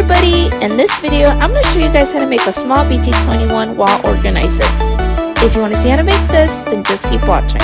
everybody, in this video I'm going to show you guys how to make a small BT21 wall organizer. If you want to see how to make this, then just keep watching.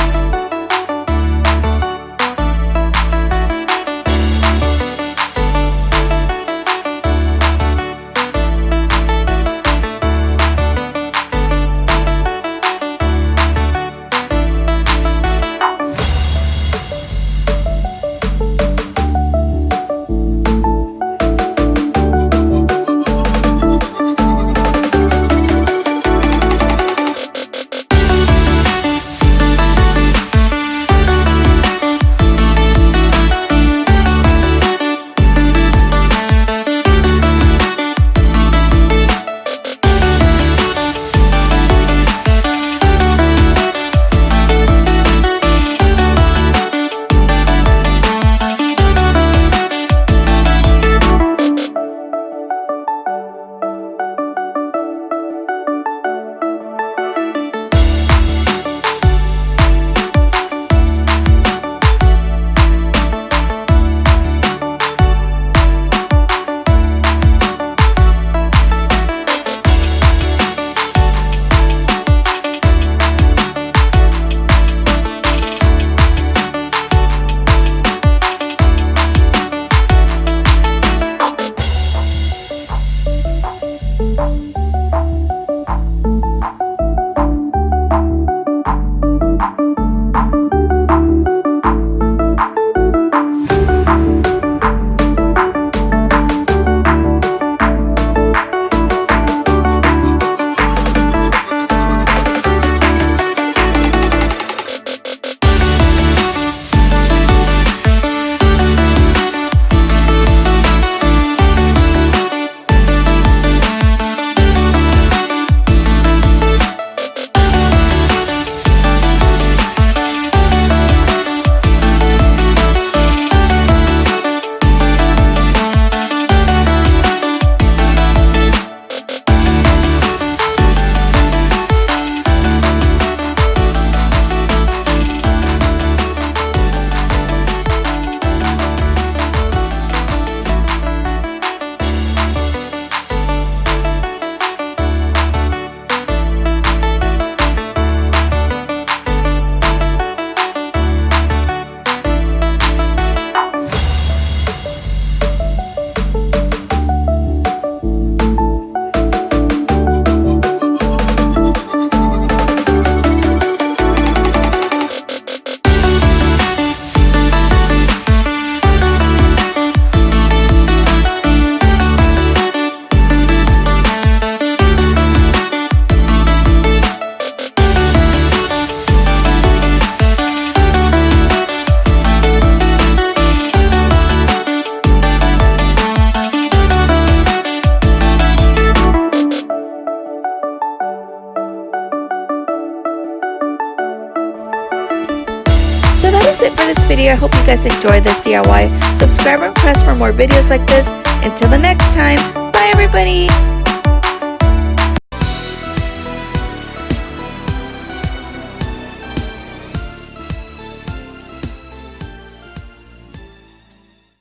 So that is it for this video. I hope you guys enjoyed this DIY. Subscribe and press for more videos like this. Until the next time, bye everybody!